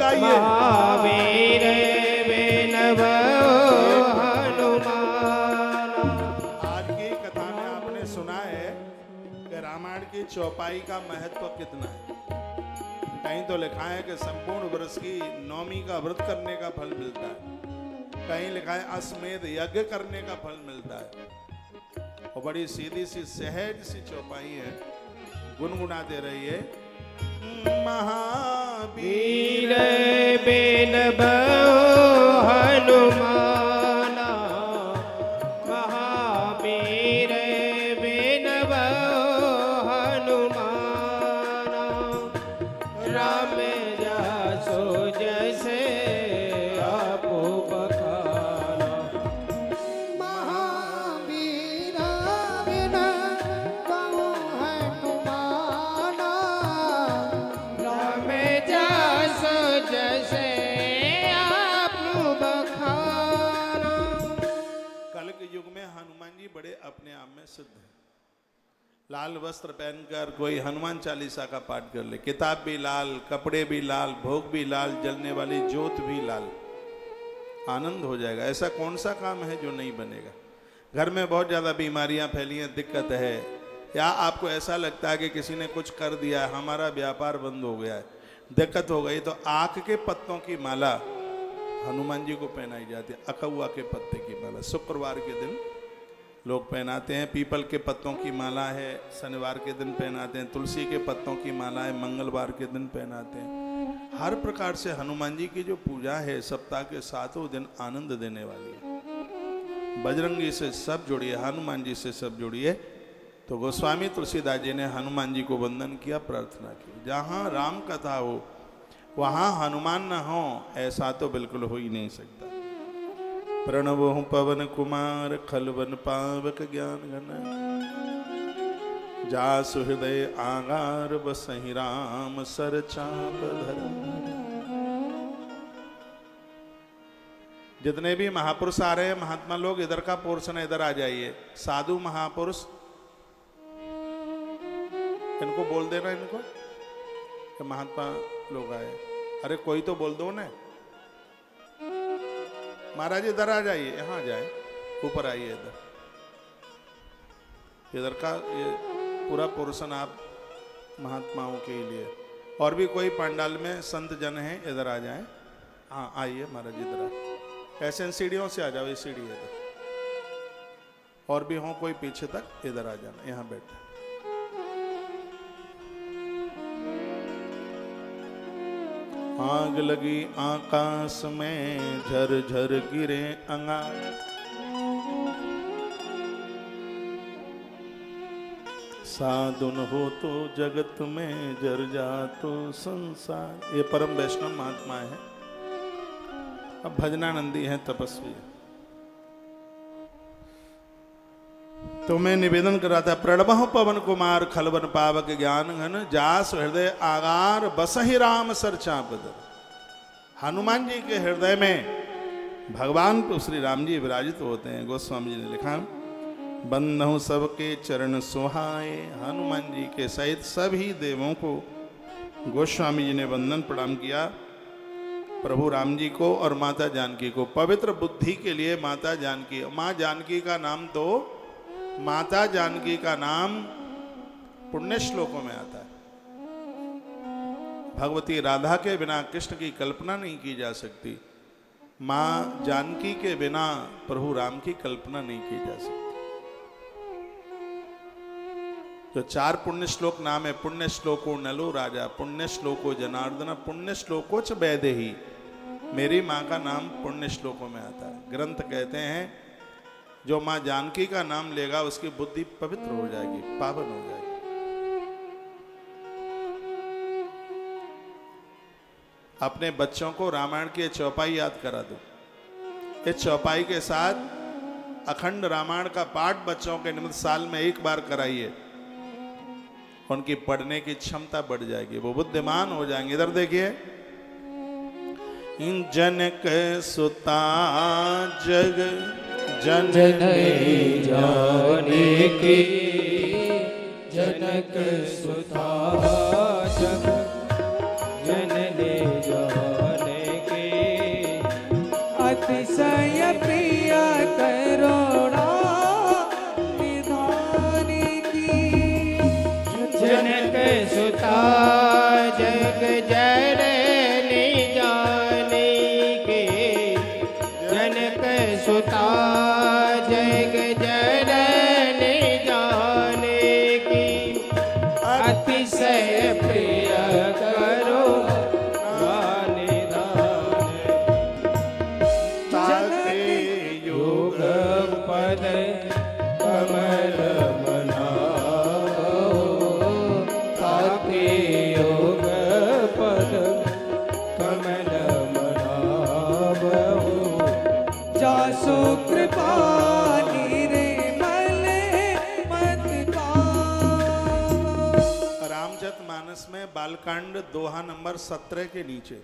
बताइए। महावीर बेनव हनुमान। आज की कथा में आपने सुना है कि रामायण की चौपाई का महत्व कितना है। कहीं तो लिखा है कि संपूर्ण वर्ष की नौमी का व्रत करने का फल मिलता है, कहीं लिखा है अश्वमेध यज्ञ करने का फल मिलता है। और बड़ी सीधी सी सहज सी चौपाई है, गुनगुनाते रहिए। महावीर बेनव हनुमान, महावीर बेनव हनुमान। राम जसो जैसे आपो बखाना। महावीर बेनव हनुमान। राम जसो जैसे आपो बखाना। कल के युग में हनुमान जी बड़े अपने आप में सिद्ध हैं। लाल वस्त्र पहनकर कोई हनुमान चालीसा का पाठ कर ले, किताब भी लाल, कपड़े भी लाल, भोग भी लाल, जलने वाली ज्योत भी लाल, आनंद हो जाएगा। ऐसा कौन सा काम है जो नहीं बनेगा। घर में बहुत ज़्यादा बीमारियां फैली हैं, दिक्कत है, या आपको ऐसा लगता है कि किसी ने कुछ कर दिया, हमारा व्यापार बंद हो गया है, दिक्कत हो गई, तो आक के पत्तों की माला हनुमान जी को पहनाई जाती है। अकौआ के पत्ते की माला शुक्रवार के दिन लोग पहनाते हैं। पीपल के पत्तों की माला है, शनिवार के दिन पहनाते हैं। तुलसी के पत्तों की माला है, मंगलवार के दिन पहनाते हैं। हर प्रकार से हनुमान जी की जो पूजा है सप्ताह के 7 दिन आनंद देने वाली है। बजरंगी से सब जुड़िए, हनुमान जी से सब जुड़िए। तो गोस्वामी तुलसीदास जी ने हनुमान जी को वंदन किया, प्रार्थना की। जहाँ राम कथा हो वहाँ हनुमान न हो, ऐसा तो बिल्कुल हो ही नहीं सकता। प्रणवों पवन कुमार खलवन पावक ज्ञान घन, जासु हृदय आगार बसहि राम सर चाप धर। जितने भी महापुरुष आ रहे हैं, महात्मा लोग, इधर का पोर्शन है, इधर आ जाइए। साधु महापुरुष, इनको बोल देना, इनको कि महात्मा लोग आए। अरे कोई तो बोल दो ना। महाराज इधर आ जाइए, यहाँ जाए, ऊपर आइए। इधर का ये पूरा पोर्शन आप महात्माओं के लिए। और भी कोई पंडाल में संत जन हैं, इधर आ जाएं। हाँ आइए महाराज, इधर आ। ऐसे सीढ़ियों से आ जाओ, ये सीढ़ी है इधर। और भी हो कोई पीछे तक, इधर आ जाना, यहाँ बैठे। आग लगी आकाश में, झर झर गिरे अंगार। साधुन हो तो जगत में, जर जा तो संसार। ये परम वैष्णव महात्मा है। अब भजनानंदी है, तपस्वी है। तो मैं निवेदन कर रहा था, प्रणवः पवन कुमार खलवन पावक ज्ञान घन, जास हृदय आगार बसहि राम सर चाप धर। हनुमान जी के हृदय में भगवान श्री राम जी विराजित होते हैं। गोस्वामी जी ने लिखा, बंधु सबके चरण सुहाए। हनुमान जी के सहित सभी देवों को गोस्वामी जी ने वंदन प्रणाम किया। प्रभु राम जी को और माता जानकी को। पवित्र बुद्धि के लिए माता जानकी, माँ जानकी का नाम तो, माता जानकी का नाम पुण्य श्लोकों में आता है। भगवती राधा के बिना कृष्ण की कल्पना नहीं की जा सकती। माँ जानकी के बिना प्रभु राम की कल्पना नहीं की जा सकती। जो 4 पुण्य श्लोक नाम है, पुण्य श्लोको नलो राजा, पुण्य श्लोको जनार्दन, पुण्य श्लोको च वैदेही। मेरी माँ का नाम पुण्य श्लोकों में आता है। ग्रंथ कहते हैं जो माँ जानकी का नाम लेगा उसकी बुद्धि पवित्र हो जाएगी, पावन हो जाएगी। अपने बच्चों को रामायण की चौपाई याद करा दो। इस चौपाई के साथ अखंड रामायण का पाठ बच्चों के निमित्त साल में 1 बार कराइए। उनकी पढ़ने की क्षमता बढ़ जाएगी, वो बुद्धिमान हो जाएंगे। इधर देखिए, जनक सुता जग जननी जाने की, जनक सुता जग जननी जाने जनक सुता जग जननी जानकी जनक सुता जग जननी जानकी अतिशय प्रिय करो ताके योग पद कमल ताके योग पद कमल मनावहु जासु कृपा निर्मल मति पावो। रामचरितमानस में बालकांड दोहा नंबर 17 के नीचे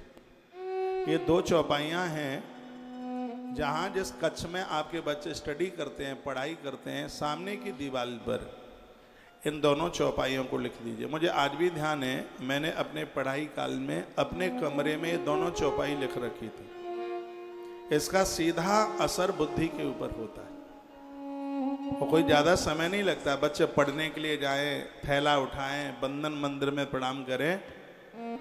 ये 2 चौपाइयां हैं जहां जिस कक्ष में आपके बच्चे स्टडी करते हैं, पढ़ाई करते हैं, सामने की दीवार पर इन दोनों चौपाइयों को लिख दीजिए। मुझे आज भी ध्यान है, मैंने अपने पढ़ाई काल में अपने कमरे में ये दोनों चौपाई लिख रखी थी। इसका सीधा असर बुद्धि के ऊपर होता है और कोई ज़्यादा समय नहीं लगता। बच्चे पढ़ने के लिए जाएं, थैला उठाएं, बंधन मंदिर में प्रणाम करें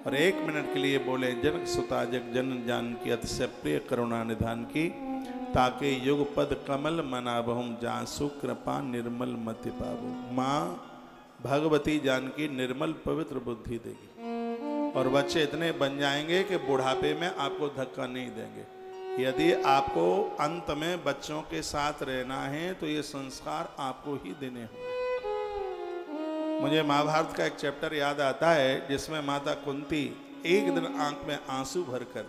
और 1 मिनट के लिए बोले जनक सुता जग जन जानकी अतिशय प्रिय करुणा निधान की ताके युग पद कमल मनावहुम जासु कृपा निर्मल मति पावो। माँ भगवती जानकी निर्मल पवित्र बुद्धि देगी और बच्चे इतने बन जाएंगे कि बुढ़ापे में आपको धक्का नहीं देंगे। यदि आपको अंत में बच्चों के साथ रहना है तो ये संस्कार आपको ही देने होंगे। मुझे महाभारत का एक चैप्टर याद आता है जिसमें माता कुंती एक दिन आंख में आंसू भरकर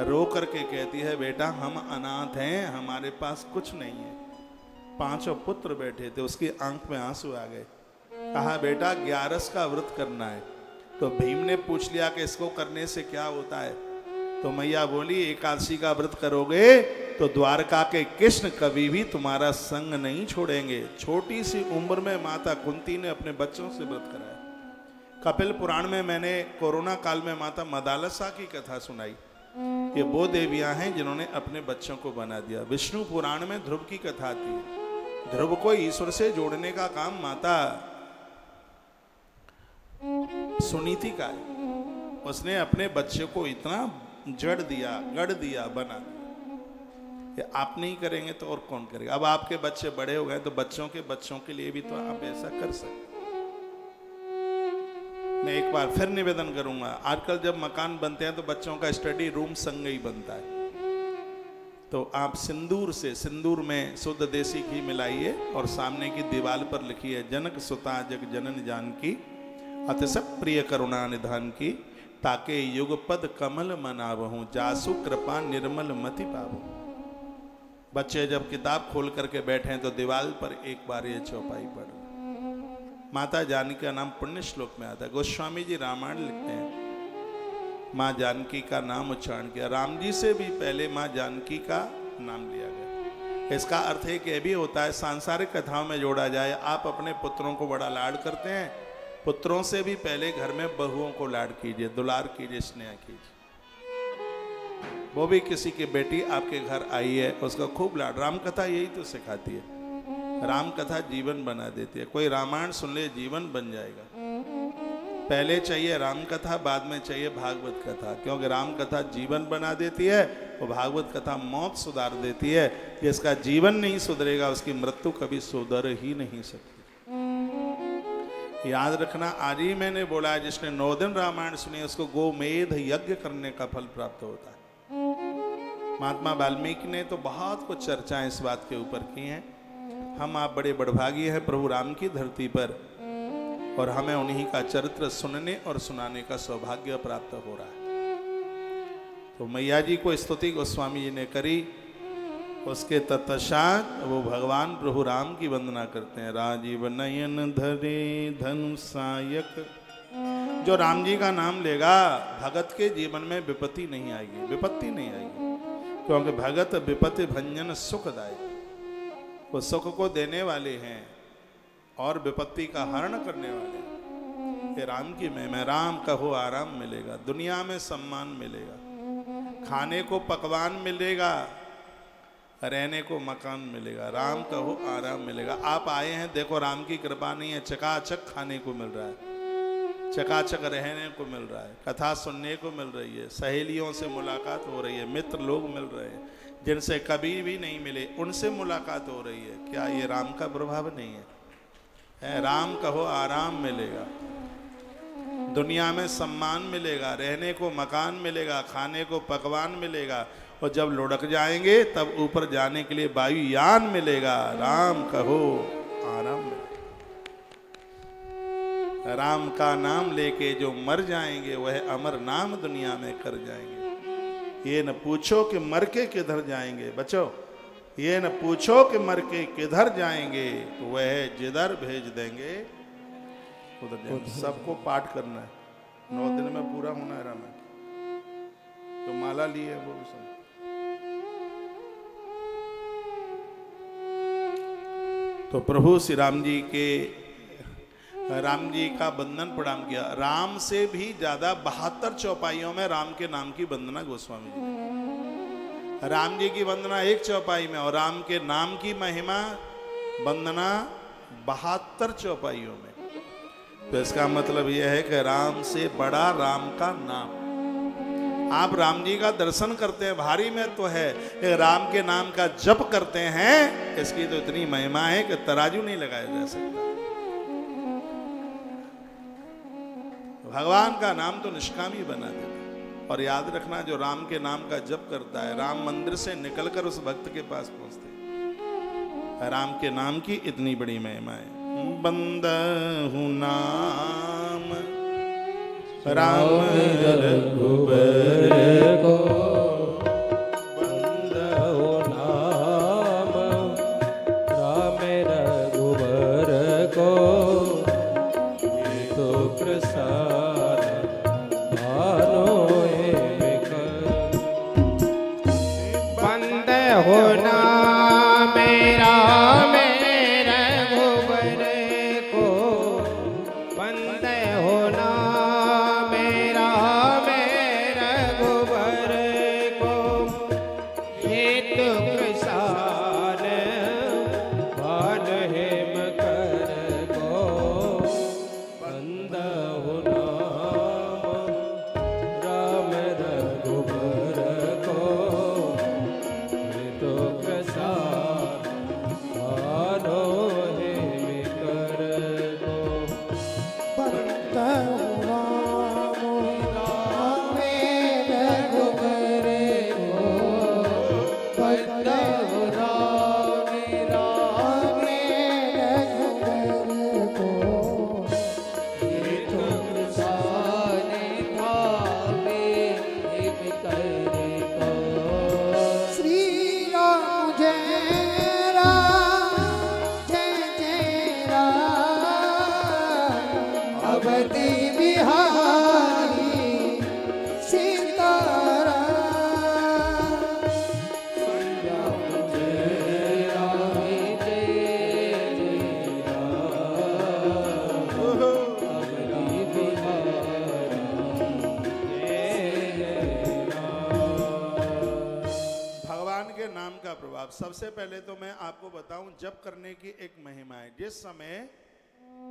रो करके कहती है, बेटा हम अनाथ हैं, हमारे पास कुछ नहीं है। 5 पुत्र बैठे थे, उसकी आंख में आंसू आ गए। कहा बेटा 11 का व्रत करना है। तो भीम ने पूछ लिया कि इसको करने से क्या होता है। तो मैया बोली एकादशी का व्रत करोगे तो द्वारका के कृष्ण कभी भी तुम्हारा संग नहीं छोड़ेंगे। छोटी सी उम्र में माता कुंती ने अपने बच्चों से व्रत कराया। कपिल पुराण में मैंने कोरोना काल में माता मदालसा की कथा सुनाई। ये वो देवियां हैं जिन्होंने अपने बच्चों को बना दिया। विष्णु पुराण में ध्रुव की कथा आती है। ध्रुव को ईश्वर से जोड़ने का काम माता सुनीति का है। उसने अपने बच्चे को इतना जड़ दिया, गढ़ दिया, बना दिया। ये आप नहीं करेंगे तो और कौन करेगा। अब आपके बच्चे बड़े हो गए तो बच्चों के लिए भी तो आप ऐसा कर सकते। मैं एक बार फिर निवेदन करूंगा, आजकल जब मकान बनते हैं तो बच्चों का स्टडी रूम संग ही बनता है। तो आप सिंदूर में शुद्ध देसी घी मिलाइए और सामने की दीवार पर लिखिए जनक सुता जग जनन जानकी अतिशय प्रिय करुणा निधान की ताके युगपद कमल मनावहूं जासु कृपा निर्मल मति पावो। बच्चे जब किताब खोल करके बैठे तो दीवार पर एक बार ये चौपाई पढ़। माता जानकी का नाम पुण्य श्लोक में आता है। गोस्वामी जी रामायण लिखते हैं, माँ जानकी का नाम उच्चारण किया। राम जी से भी पहले माँ जानकी का नाम लिया गया। इसका अर्थ है कि यह भी होता है, सांसारिक कथाओं में जोड़ा जाए, आप अपने पुत्रों को बड़ा लाड करते हैं, पुत्रों से भी पहले घर में बहुओं को लाड कीजिए, दुलार कीजिए, स्नेह कीजिए। वो भी किसी की बेटी आपके घर आई है, उसका खूब लाड। राम कथा यही तो सिखाती है। राम कथा जीवन बना देती है। कोई रामायण सुन ले जीवन बन जाएगा। पहले चाहिए राम कथा, बाद में चाहिए भागवत कथा, क्योंकि राम कथा जीवन बना देती है और भागवत कथा मौत सुधार देती है। जिसका जीवन नहीं सुधरेगा उसकी मृत्यु कभी सुधर ही नहीं सकती। याद रखना, आज ही मैंने बोला जिसने 9 दिन रामायण सुनी उसको गोमेध यज्ञ करने का फल प्राप्त होता है। महात्मा वाल्मीकि ने तो बहुत कुछ चर्चाएं इस बात के ऊपर की हैं। हम आप बड़े बड़भागी हैं प्रभु राम की धरती पर, और हमें उन्हीं का चरित्र सुनने और सुनाने का सौभाग्य प्राप्त हो रहा है। तो मैया जी को स्तुति गोस्वामी जी ने करी, उसके तत्पश्चात वो भगवान प्रभु राम की वंदना करते हैं। राजीव नयन धरे धनु सायक। जो राम जी का नाम लेगा भगत के जीवन में विपत्ति नहीं आएगी, विपत्ति नहीं आएगी, क्योंकि भगत विपत्ति भंजन सुखदायक, वो सुख को देने वाले हैं और विपत्ति का हरण करने वाले हैं। ये राम की महिमा। राम कहो आराम मिलेगा, दुनिया में सम्मान मिलेगा, खाने को पकवान मिलेगा, रहने को मकान मिलेगा। राम कहो आराम मिलेगा। आप आए हैं, देखो राम की कृपा नहीं है, चकाचक खाने को मिल रहा है। चकाचक रहने को मिल रहा है, कथा सुनने को मिल रही है, सहेलियों से मुलाकात हो रही है, मित्र लोग मिल रहे हैं जिनसे कभी भी नहीं मिले, उनसे मुलाकात हो रही है। क्या ये राम का प्रभाव नहीं है? राम कहो आराम मिलेगा, दुनिया में सम्मान मिलेगा, रहने को मकान मिलेगा, खाने को पकवान मिलेगा, और जब लुढ़क जाएंगे तब ऊपर जाने के लिए वायुयान मिलेगा। राम कहो आराम मिलेगा। राम का नाम लेके जो मर जाएंगे वह अमर नाम दुनिया में कर जाएंगे। ये न पूछो कि मर के किधर जाएंगे बच्चों, ये न पूछो कि मर के किधर जाएंगे, वह जिधर भेज देंगे उधर जाएंगे। सबको पाठ करना है, 9 दिन में पूरा होना है रामायण। तो माला ली है वो भी सुन। तो प्रभु श्री राम जी का बंधन प्रणाम किया। राम से भी ज्यादा 72 चौपाइयों में राम के नाम की वंदना गोस्वामी जी। राम जी की वंदना एक चौपाई में, और राम के नाम की महिमा वंदना 72 चौपाइयों में। तो इसका मतलब यह है कि राम से बड़ा राम का नाम। आप राम जी का दर्शन करते हैं, भारी में तो है, राम के नाम का जप करते हैं, इसकी तो इतनी महिमा है कि तराजू नहीं लगाया जा सकता। भगवान का नाम तो निष्कामी बना देता। और याद रखना, जो राम के नाम का जप करता है, राम मंदिर से निकलकर उस भक्त के पास पहुंचते। राम के नाम की इतनी बड़ी महिमा है। बंदहु नाम राम रघुबर को, बंदहु नाम राम रघुबर को, तो प्रसाद बंदहु नाम राम रघुबर को, बंदहु नाम राम रघुबर को, हेतु प्रसाद भान हेम कर को, बंदहु नाम राम रघुबर को, हेतु प्रसाद भानो हेम कर को, बंदहु सबसे पहले तो मैं आपको बताऊं, जप करने की एक महिमा है। जिस समय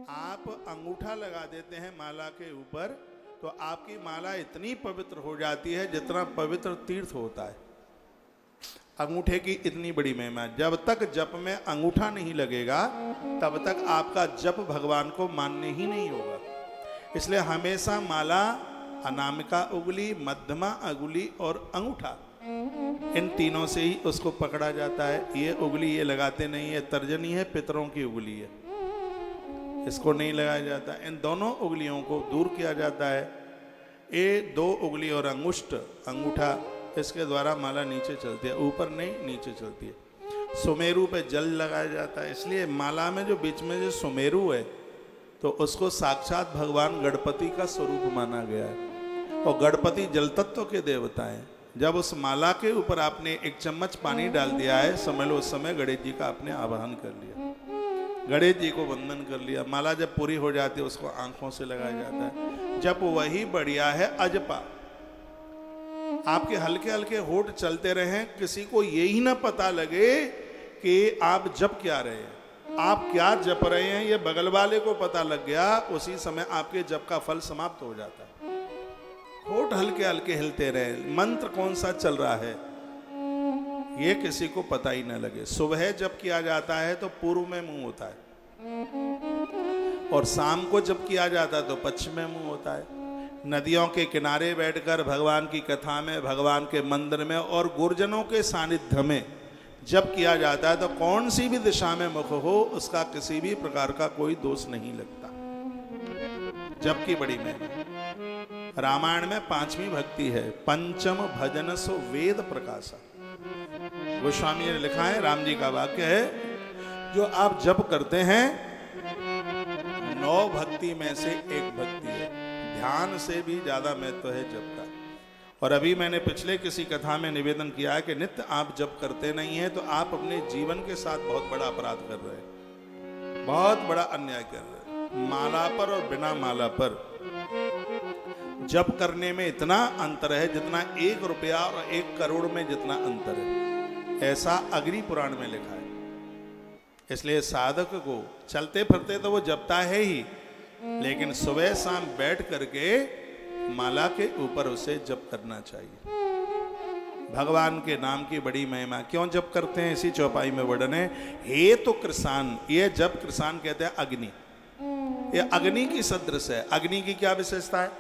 आप अंगूठा लगा देते हैं माला के ऊपर, तो आपकी माला इतनी पवित्र हो जाती है जितना पवित्र तीर्थ होता है। अंगूठे की इतनी बड़ी महिमा है। जब तक जप में अंगूठा नहीं लगेगा तब तक आपका जप भगवान को मान्य ही नहीं होगा। इसलिए हमेशा माला, अनामिका उंगली, मध्यमा उंगली और अंगूठा, इन तीनों से ही उसको पकड़ा जाता है। ये उंगली ये लगाते नहीं है, तर्जनी है, पितरों की उंगली है, इसको नहीं लगाया जाता। इन दोनों उंगलियों को दूर किया जाता है। ये 2 उंगली और अंगुष्ठ, अंगूठा, इसके द्वारा माला नीचे चलती है, ऊपर नहीं, नीचे चलती है। सुमेरु पे जल लगाया जाता है। इसलिए माला में जो बीच में जो सुमेरु है, तो उसको साक्षात भगवान गणपति का स्वरूप माना गया है। और गणपति जल तत्व के देवता हैं। जब उस माला के ऊपर आपने 1 चम्मच पानी डाल दिया है, समझ लो उस समय गणेश जी का आपने आवाहन कर लिया, गणेश जी को वंदन कर लिया। माला जब पूरी हो जाती है उसको आंखों से लगाया जाता है। जब वही बढ़िया है अजपा। आपके हल्के हल्के होठ चलते रहें, किसी को यही ना पता लगे कि आप जप क्या रहे हैं। आप क्या जप रहे हैं ये बगल वाले को पता लग गया, उसी समय आपके जप का फल समाप्त हो जाता है। होठ हल्के हल्के हिलते रहे, मंत्र कौन सा चल रहा है ये किसी को पता ही न लगे। सुबह जब किया जाता है तो पूर्व में मुंह होता है, और शाम को जब किया जाता है तो पश्चिम में मुंह होता है। नदियों के किनारे बैठकर भगवान की कथा में, भगवान के मंदिर में और गुरुजनों के सानिध्य में जब किया जाता है तो कौन सी भी दिशा में मुख हो उसका किसी भी प्रकार का कोई दोष नहीं लगता। जब की बड़ी महिमा। रामायण में 5वीं भक्ति है, पंचम भजन सो वेद प्रकाशा। गोस्वामी जी ने लिखा है, राम जी का वाक्य है, जो आप जप करते हैं 9 भक्ति में से एक भक्ति है। ध्यान से भी ज्यादा महत्व है जप का। और अभी मैंने पिछले किसी कथा में निवेदन किया है कि नित्य आप जप करते नहीं हैं तो आप अपने जीवन के साथ बहुत बड़ा अपराध कर रहे हैं, बहुत बड़ा अन्याय कर रहे हैं। माला पर और बिना माला पर जप करने में इतना अंतर है जितना 1 रुपया और 1 करोड़ में जितना अंतर है, ऐसा अग्नि पुराण में लिखा है। इसलिए साधक को चलते फिरते तो वो जपता है ही, लेकिन सुबह शाम बैठ करके माला के ऊपर उसे जप करना चाहिए। भगवान के नाम की बड़ी महिमा। क्यों जप करते हैं, इसी चौपाई में वर्णन है। हे तो कृसान, ये जप कृसान कहते हैं अग्नि, ये अग्नि की सदृश है। अग्नि की क्या विशेषता है?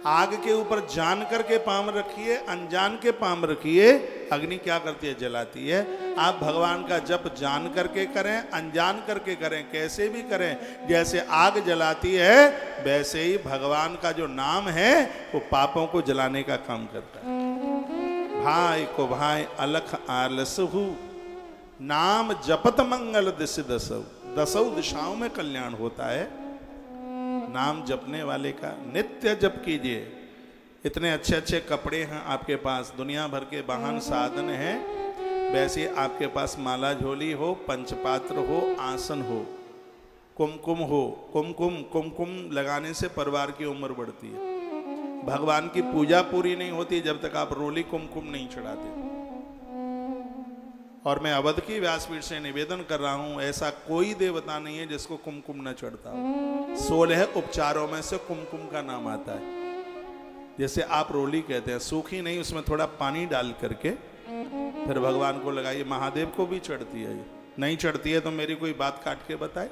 आग के ऊपर जान करके पाम रखिए, अनजान के पाम रखिए, अग्नि क्या करती है? जलाती है। आप भगवान का जप जान करके करें, अनजान करके करें, कैसे भी करें, जैसे आग जलाती है वैसे ही भगवान का जो नाम है वो पापों को जलाने का काम करता है। भाई को भाई अलख आलसहु, नाम जपत मंगल दिश दसौ, 10 दिशाओं में कल्याण होता है नाम जपने वाले का। नित्य जप कीजिए। इतने अच्छे अच्छे कपड़े हैं आपके पास, दुनिया भर के वाहन साधन हैं, वैसे आपके पास माला झोली हो, पंचपात्र हो, आसन हो, कुमकुम हो। कुमकुम लगाने से परिवार की उम्र बढ़ती है। भगवान की पूजा पूरी नहीं होती जब तक आप रोली कुमकुम नहीं चढ़ाते। और मैं अवध की व्यासपीठ से निवेदन कर रहा हूं, ऐसा कोई देवता नहीं है जिसको कुमकुम न चढ़ता हो। 16 उपचारों में से कुमकुम का नाम आता है। जैसे आप रोली कहते हैं, सूखी नहीं, उसमें थोड़ा पानी डाल करके फिर भगवान को लगाइए। महादेव को भी चढ़ती है। नहीं चढ़ती है तो मेरी कोई बात काट के बताए,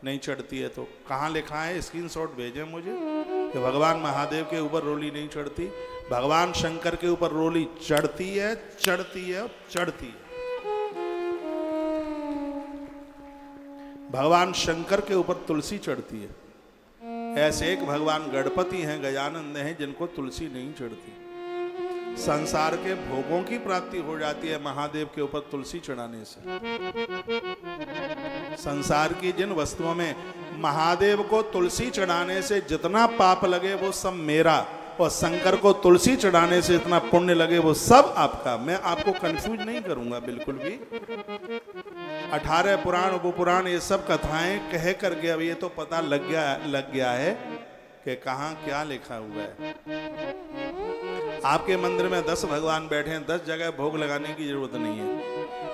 नहीं चढ़ती है तो कहाँ लिखा है, स्क्रीनशॉट भेजें मुझे कि भगवान महादेव के ऊपर रोली नहीं चढ़ती। भगवान शंकर के ऊपर रोली चढ़ती है, चढ़ती है, चढ़ती है। भगवान शंकर के ऊपर तुलसी चढ़ती है। ऐसे एक भगवान गणपति हैं, गजानंद हैं, जिनको तुलसी नहीं चढ़ती। संसार के भोगों की प्राप्ति हो जाती है महादेव के ऊपर तुलसी चढ़ाने से। संसार की जिन वस्तुओं में महादेव को तुलसी चढ़ाने से जितना पाप लगे वो सब मेरा, और शंकर को तुलसी चढ़ाने से इतना पुण्य लगे वो सब आपका। मैं आपको कंफ्यूज नहीं करूंगा बिल्कुल भी। 18 पुराण उपपुराण ये सब कथाएं कह करके अब ये तो पता लग गया है कि कहाँ क्या लिखा हुआ है। आपके मंदिर में 10 भगवान बैठे हैं, 10 जगह भोग लगाने की जरूरत नहीं है।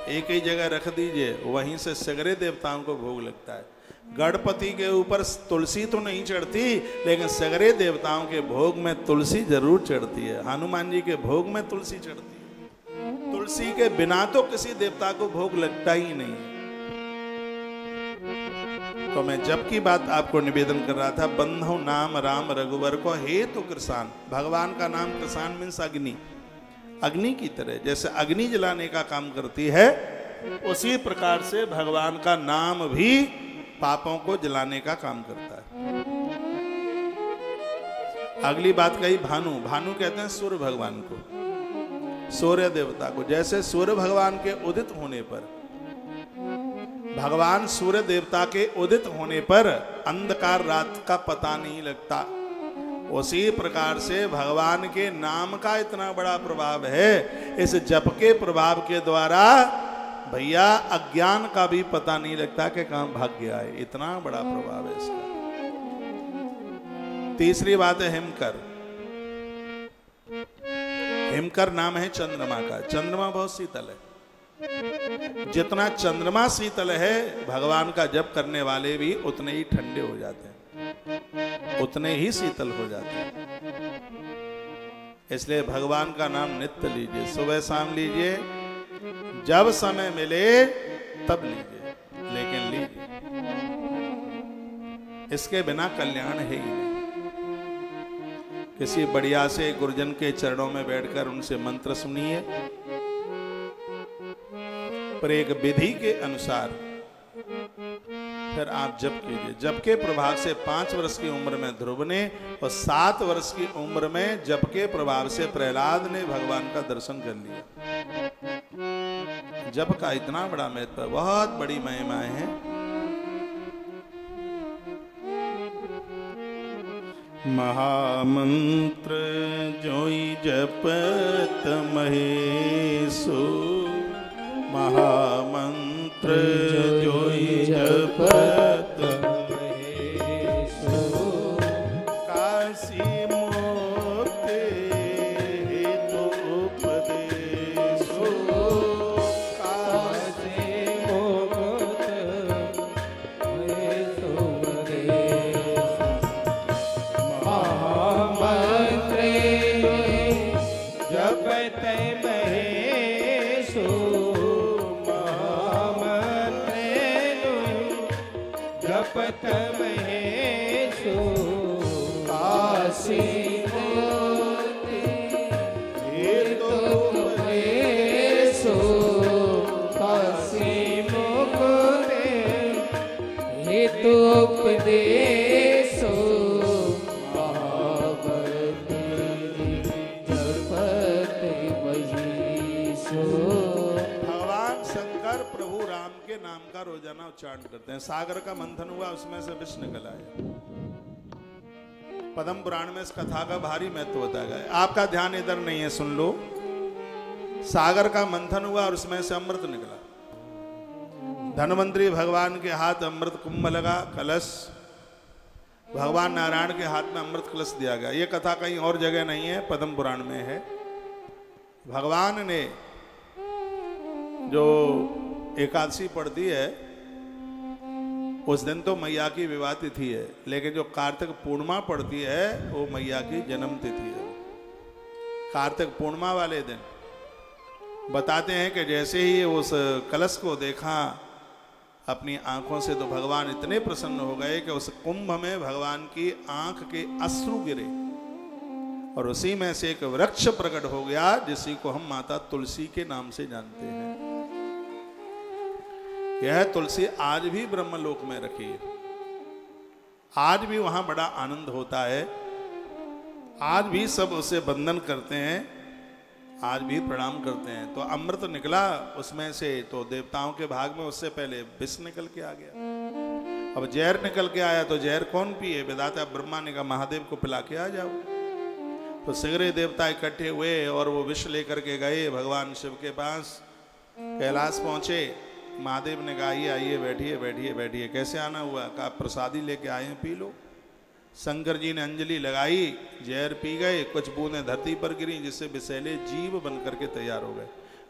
एक ही जगह रख दीजिए, वहीं से सगरे देवताओं को भोग लगता है। गणपति के ऊपर तुलसी तो नहीं चढ़ती, लेकिन सगरे देवताओं के भोग में तुलसी जरूर चढ़ती है। हनुमान जी के भोग में तुलसी चढ़ती है। तुलसी के बिना तो किसी देवता को भोग लगता ही नहीं। तो मैं जब की बात आपको निवेदन कर रहा था, बंधु नाम राम रघुवर को हे तो कृसान। भगवान का नाम कृसान मीन्स अग्नि, अग्नि की तरह। जैसे अग्नि जलाने का काम करती है, उसी प्रकार से भगवान का नाम भी पापों को जलाने का काम करता है। अगली बात कही भानु। भानु कहते हैं सूर्य भगवान को, सूर्य देवता को। जैसे सूर्य भगवान के उदित होने पर, भगवान सूर्य देवता के उदित होने पर अंधकार रात का पता नहीं लगता, उसी प्रकार से भगवान के नाम का इतना बड़ा प्रभाव है। इस जप के प्रभाव के द्वारा भैया अज्ञान का भी पता नहीं लगता कि कहां भाग गया है। इतना बड़ा प्रभाव है इसका। तीसरी बात है हिमकर। हिमकर नाम है चंद्रमा का। चंद्रमा बहुत शीतल है। जितना चंद्रमा शीतल है, भगवान का जप करने वाले भी उतने ही ठंडे हो जाते हैं, उतने ही शीतल हो जाते हैं। इसलिए भगवान का नाम नित्य लीजिए, सुबह शाम लीजिए, जब समय मिले तब लीजिए, लेकिन लीजिए, इसके बिना कल्याण है ही नहीं। किसी बढ़िया से गुरुजन के चरणों में बैठकर उनसे मंत्र सुनिए, पर एक विधि के अनुसार फिर आप जप कीजिए। जप के प्रभाव से 5 वर्ष की उम्र में ध्रुव ने और 7 वर्ष की उम्र में जप के प्रभाव से प्रहलाद ने भगवान का दर्शन कर लिया। जप का इतना बड़ा महत्व है, बहुत बड़ी महिमाएं हैं। महामंत्र जोई जपत महेशु, महामंत्र जोई जपत महेशु, काशी मोक्ते हेतु उपदेशु, काशी मोक्त हेतु उपदेशु, महामंत्र जपत महेशु, जपत महेशु, काशी मोक्ते हेतु उपदेशु, काशी मोक्ते हेतु उपदेशु, महामंत्र जपत महेशु। भगवान शंकर प्रभु राम के नाम का रोजाना उच्चारण करते हैं। सागर का मंथन हुआ, उसमें से विष निकल आया। पद्म पुराण में इस कथा का भारी महत्व बताया गया है। आपका ध्यान इधर नहीं है, सुन लो। सागर का मंथन हुआ और उसमें से अमृत निकला। धनवंतरी भगवान के हाथ अमृत कुंभ लगा, कलश भगवान नारायण के हाथ में अमृत कलश दिया गया। ये कथा कहीं और जगह नहीं है, पद्म पुराण में है। भगवान ने जो एकादशी पड़ती है उस दिन तो मैया की विवाह तिथि है, लेकिन जो कार्तिक पूर्णिमा पड़ती है वो मैया की जन्म तिथि है। कार्तिक पूर्णिमा वाले दिन बताते हैं कि जैसे ही उस कलश को देखा अपनी आंखों से, तो भगवान इतने प्रसन्न हो गए कि उस कुंभ में भगवान की आंख के अश्रु गिरे और उसी में से एक वृक्ष प्रकट हो गया, जिसी को हम माता तुलसी के नाम से जानते हैं। यह तुलसी आज भी ब्रह्मलोक में रखी है, आज भी वहां बड़ा आनंद होता है, आज भी सब उसे वंदन करते हैं, आज भी प्रणाम करते हैं। तो अमृत निकला उसमें से, तो देवताओं के भाग में उससे पहले विष निकल के आ गया। अब जहर निकल के आया तो जहर कौन पिए? विधाता ब्रह्मा ने कहा महादेव को पिला के आ जाओ। तो सगरे देवता इकट्ठे हुए और वो विष लेकर के गए भगवान शिव के पास। कैलाश पहुंचे, महादेव ने कहा आइए आइए, बैठिए बैठिए बैठिए। कैसे आना हुआ? कहा प्रसादी लेके आए हैं, पी लो। शंकर जी ने अंजलि लगाई, जहर पी गए, कुछ बूंदें धरती पर गिरी, जिससे विषैले जीव बन करके तैयार हो गए।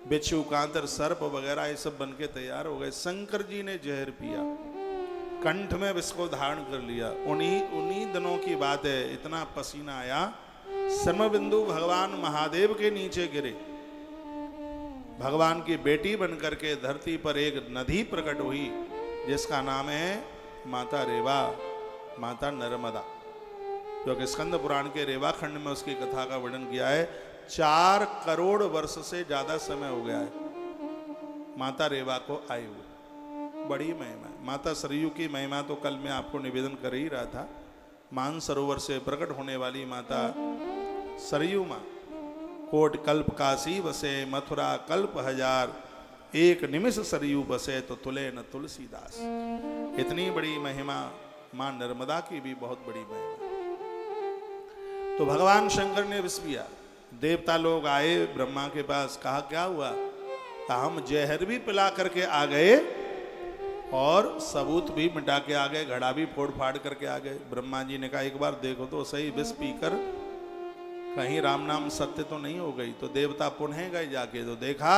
बिच्छू, कांतर, सर्प वगैरह ये सब बन के तैयार हो गए। शंकर जी ने जहर पिया, कंठ में विष को धारण कर लिया। उन्हीं दिनों की बात है, इतना पसीना आया, श्रमबिंदु भगवान महादेव के नीचे गिरे। भगवान की बेटी बनकर के धरती पर एक नदी प्रकट हुई, जिसका नाम है माता रेवा, माता नर्मदा, जो कि स्कंद पुराण के रेवा खंड में उसकी कथा का वर्णन किया है। 4 करोड़ वर्ष से ज्यादा समय हो गया है माता रेवा को आए हुए। बड़ी महिमा है। माता सरयू की महिमा तो कल मैं आपको निवेदन कर ही रहा था। मान सरोवर से प्रकट होने वाली माता सरयू माँ, कोट कल्प काशी बसे, मथुरा कल्प 1000, एक निमिष सरयू बसे, तो तुले न तुलसीदास। इतनी बड़ी महिमा मां नर्मदा की भी बहुत बड़ी महिमा। तो भगवान शंकर ने विष पिया। देवता लोग आए ब्रह्मा के पास, कहा क्या हुआ? कहा हम जहर भी पिला करके आ गए और सबूत भी मिटा के आ गए, घड़ा भी फोड़ फाड़ करके आ गए। ब्रह्मा जी ने कहा एक बार देखो तो सही, विष पीकर कहीं राम नाम सत्य तो नहीं हो गई। तो देवता पुनः गए जाके, तो देखा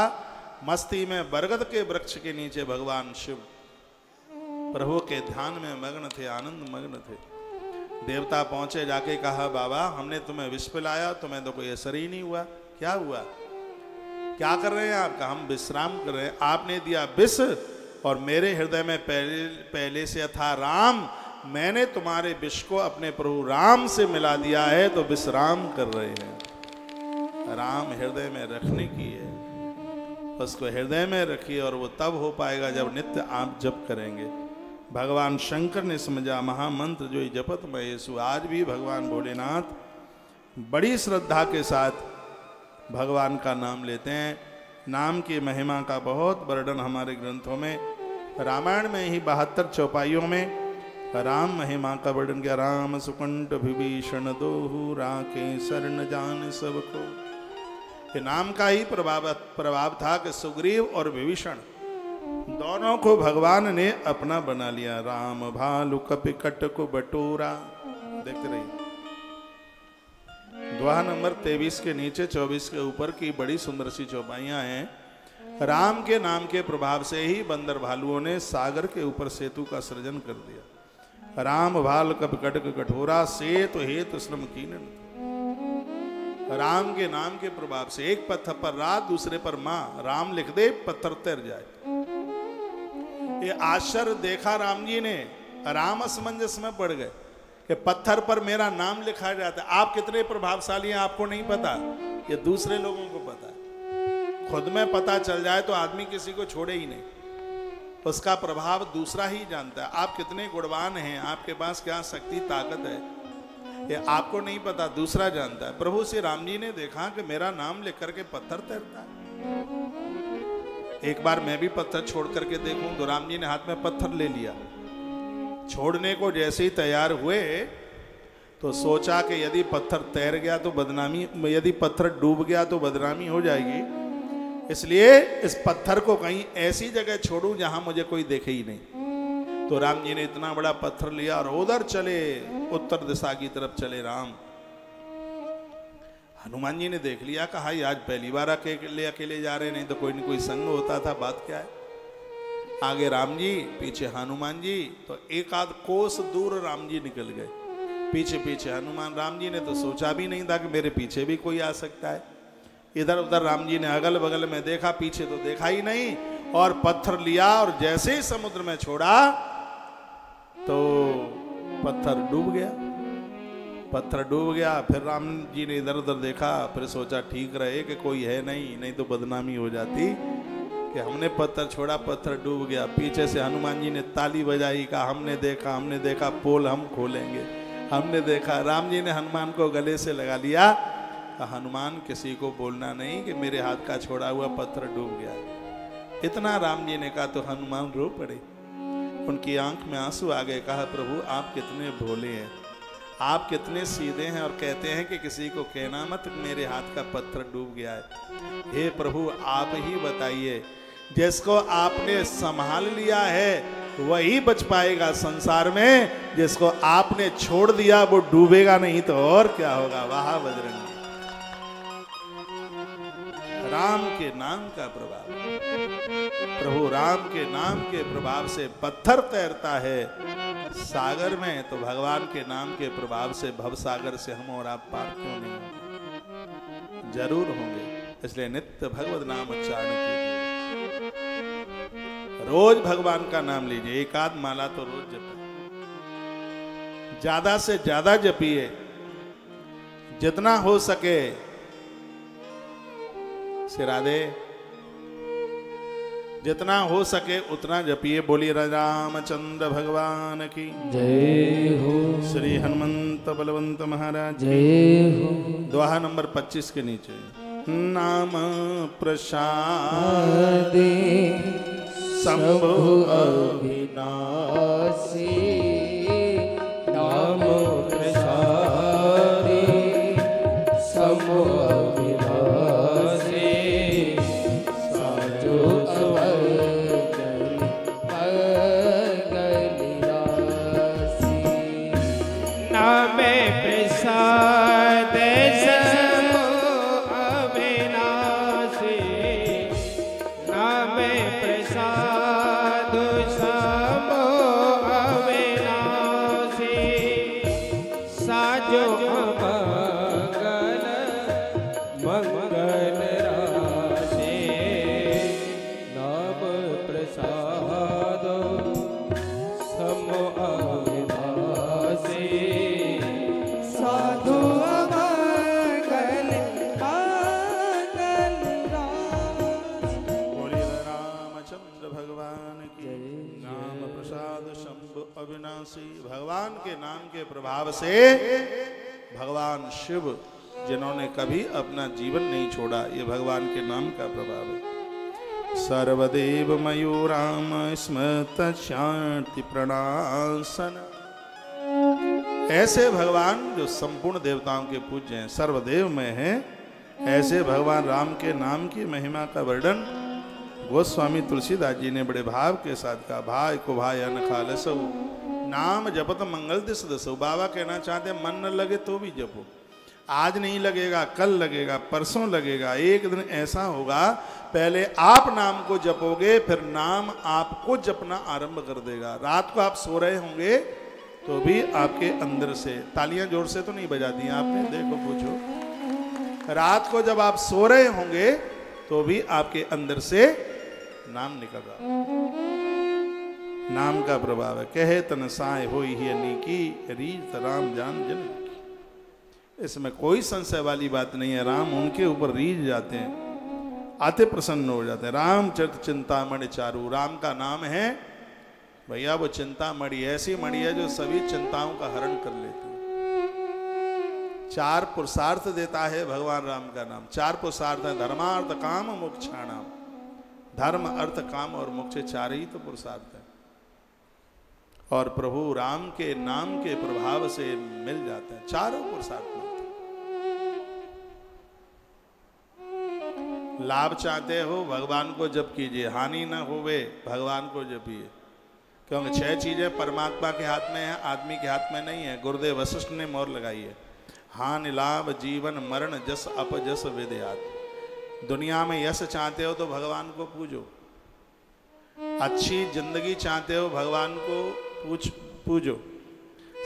मस्ती में बरगद के वृक्ष के नीचे भगवान शिव प्रभु के ध्यान में मग्न थे, आनंद मग्न थे। देवता पहुंचे, जाके कहा बाबा हमने तुम्हें विष पिलाया, तुम्हें तो कोई असर ही नहीं हुआ, क्या हुआ, क्या कर रहे हैं आप? कहा हम विश्राम कर रहे हैं। आपने दिया विष और मेरे हृदय में पहले से था राम, मैंने तुम्हारे विष को अपने प्रभु राम से मिला दिया है, तो विश्राम कर रहे हैं। राम हृदय में रखने की है, उसको हृदय में रखिए और वो तब हो पाएगा जब नित्य आप जप करेंगे। भगवान शंकर ने समझा महामंत्र जो जपत मैं यीशु, आज भी भगवान भोलेनाथ बड़ी श्रद्धा के साथ भगवान का नाम लेते हैं। नाम की महिमा का बहुत वर्णन हमारे ग्रंथों में, रामायण में ही 72 चौपाइयों में राम महिमा का वर्णन किया। राम सुकंठ विभीषण दोहु राखे शरण जान सबको। ये नाम का ही प्रभाव था कि सुग्रीव और विभीषण दोनों को भगवान ने अपना बना लिया। राम भालु कपि कट को बटोरा, देखते रहिए। दोहा नंबर 23 के नीचे 24 के ऊपर की बड़ी सुंदर सी चौपाइयां हैं। राम के नाम के प्रभाव से ही बंदर भालुओं ने सागर के ऊपर सेतु का सृजन कर दिया। राम भाल कपि कटक कठोरा सेतु हेतु श्रम कीनन। राम के नाम के प्रभाव से एक पत्थर पर रात, दूसरे पर माँ, राम लिख दे पत्थर तैर जाए। ये आश्चर्य देखा राम जी ने, राम असमंजस में पड़ गए कि पत्थर पर मेरा नाम लिखा जाता है। आप कितने प्रभावशाली हैं आपको नहीं पता, ये दूसरे लोगों को पता है। खुद में पता चल जाए तो आदमी किसी को छोड़े ही नहीं, उसका प्रभाव दूसरा ही जानता है। आप कितने गुणवान हैं, आपके पास क्या शक्ति ताकत है, ये आपको नहीं पता, दूसरा जानता है। प्रभु श्री राम जी ने देखा कि मेरा नाम लिख करके पत्थर तैरता है, एक बार मैं भी पत्थर छोड़ करके देखूं। तो राम जी ने हाथ में पत्थर ले लिया, छोड़ने को जैसे ही तैयार हुए तो सोचा कि यदि पत्थर तैर गया तो बदनामी, यदि पत्थर डूब गया तो बदनामी हो जाएगी, इसलिए इस पत्थर को कहीं ऐसी जगह छोड़ूं जहां मुझे कोई देखे ही नहीं। तो राम जी ने इतना बड़ा पत्थर लिया और उधर चले, उत्तर दिशा की तरफ चले राम। हनुमान जी ने देख लिया, कहा आज पहली बार अकेले जा रहे, नहीं तो कोई न कोई संग होता था, बात क्या है। आगे राम जी, पीछे हनुमान जी, तो एक आध कोस दूर राम जी निकल गए, पीछे पीछे हनुमान। राम जी ने तो सोचा भी नहीं था कि मेरे पीछे भी कोई आ सकता है। इधर उधर राम जी ने अगल बगल में देखा, पीछे तो देखा ही नहीं, और पत्थर लिया और जैसे ही समुद्र में छोड़ा तो पत्थर डूब गया। पत्थर डूब गया। फिर राम जी ने इधर उधर देखा, फिर सोचा ठीक रहे कि कोई है नहीं, नहीं तो बदनामी हो जाती कि हमने पत्थर छोड़ा, पत्थर डूब गया। पीछे से हनुमान जी ने ताली बजाई, कहा हमने देखा, पोल हम खोलेंगे, हमने देखा। राम जी ने हनुमान को गले से लगा लिया, कहा हनुमान किसी को बोलना नहीं कि मेरे हाथ का छोड़ा हुआ पत्थर डूब गया। इतना राम जी ने कहा तो हनुमान रो पड़े, उनकी आंख में आंसू आ गए। कहा प्रभु आप कितने भोले हैं, आप कितने सीधे हैं, और कहते हैं कि किसी को कहना मत मेरे हाथ का पत्थर डूब गया है। हे प्रभु आप ही बताइए, जिसको आपने संभाल लिया है वही बच पाएगा संसार में, जिसको आपने छोड़ दिया वो डूबेगा नहीं तो और क्या होगा। वाह बजरंगी। राम के नाम का प्रभाव, प्रभु राम के नाम के प्रभाव से पत्थर तैरता है सागर में, तो भगवान के नाम के प्रभाव से भव सागर से हम और आप पार क्यों नहीं होंगे, जरूर होंगे। इसलिए नित्य भगवत नाम उच्चारण कीजिए, रोज भगवान का नाम लीजिए, एक आध माला तो रोज जपिए, ज्यादा से ज्यादा जपिए, जितना हो सके। राधे, जितना हो सके उतना जपिए। बोलिए रामचंद्र भगवान की जय हो, श्री हनुमंत बलवंत महाराज जय हो। दोहा नंबर 25 के नीचे, नाम प्रसादे शंभु अविनाशी, नाम प्रसादे शंभु अविनाशी, साजो अवगल अगलिरासी। नाम प्रसाद शंभु अविनाशी, मंगल मंगल राशे नाम प्रसाद सम अविनाशी साधु अमंगल मंगल राज। बोलिए रामचंद्र भगवान की नाम प्रसाद शंभु अविनाशी। भगवान के नाम के प्रभाव से भगवान शिव जिन्होंने कभी अपना जीवन नहीं छोड़ा, ये भगवान के नाम का प्रभाव है। सर्वदेव मयूराम स्मृत शांति प्रणासन। ऐसे भगवान जो संपूर्ण देवताओं के पूज्य हैं, सर्वदेव में हैं, ऐसे भगवान राम के नाम की महिमा का वर्णन गोस्वामी तुलसीदास जी ने बड़े भाव के साथ कहा। भाई को भाई अन खालसो नाम जपत मंगल दिस दसो। बाबा कहना चाहते हैं मन न लगे तो भी जपो। आज नहीं लगेगा, कल लगेगा, परसों लगेगा, एक दिन ऐसा होगा पहले आप नाम को जपोगे फिर नाम आपको जपना आरंभ कर देगा। रात को आप सो रहे होंगे तो भी आपके अंदर से, तालियां जोर से तो नहीं बजा दी आपने, देखो पूछो, रात को जब आप सो रहे होंगे तो भी आपके अंदर से नाम निकल रहा। नाम का प्रभाव है। कहे तन साय होई ही अनीकी रीत राम जान जन की। इसमें कोई संशय वाली बात नहीं है। राम उनके ऊपर रीझ जाते हैं, आते प्रसन्न हो जाते हैं। रामचरित चिंतामणि चारु, राम का नाम है भैया वो चिंतामणि, ऐसी मणि है जो सभी चिंताओं का हरण कर लेती है। 4 पुरुषार्थ देता है भगवान राम का नाम। 4 पुरुषार्थ है, धर्मार्थ काम मोक्षाणाम। धर्म अर्थ काम और मोक्ष 4 ही तो पुरुषार्थ है, और प्रभु राम के नाम के प्रभाव से मिल जाते हैं। 4 पुरुषार्थ मिलते हैं। लाभ चाहते हो भगवान को जप कीजिए, हानि ना होवे भगवान को जपिए, क्योंकि 6 चीजें परमात्मा के हाथ में है, आदमी के हाथ में नहीं है। गुरुदेव वशिष्ठ ने मोहर लगाई है। हानि लाभ जीवन मरण जस अपजस विद्यात। दुनिया में यश चाहते हो तो भगवान को पूजो, अच्छी जिंदगी चाहते हो भगवान को पूजो,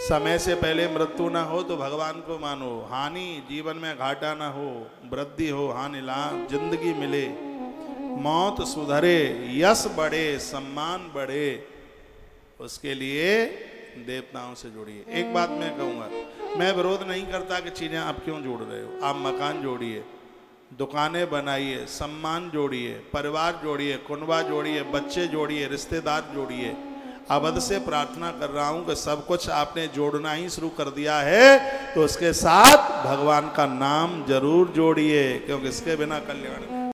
समय से पहले मृत्यु ना हो तो भगवान को मानो, हानि जीवन में घाटा ना हो, वृद्धि हो, हानि लाभ जिंदगी मिले, मौत सुधरे, यश बढ़े, सम्मान बढ़े, उसके लिए देवताओं से जोड़िए। एक बात मैं कहूँगा, मैं विरोध नहीं करता कि चीज़ें आप क्यों जोड़ रहे हो। आप मकान जोड़िए, दुकानें बनाइए, सम्मान जोड़िए, परिवार जोड़िए, कुनबा जोड़िए, बच्चे जोड़िए, रिश्तेदार जोड़िए। अवध से प्रार्थना कर रहा हूं कि सब कुछ आपने जोड़ना ही शुरू कर दिया है तो उसके साथ भगवान का नाम जरूर जोड़िए, क्योंकि इसके बिना कल्याण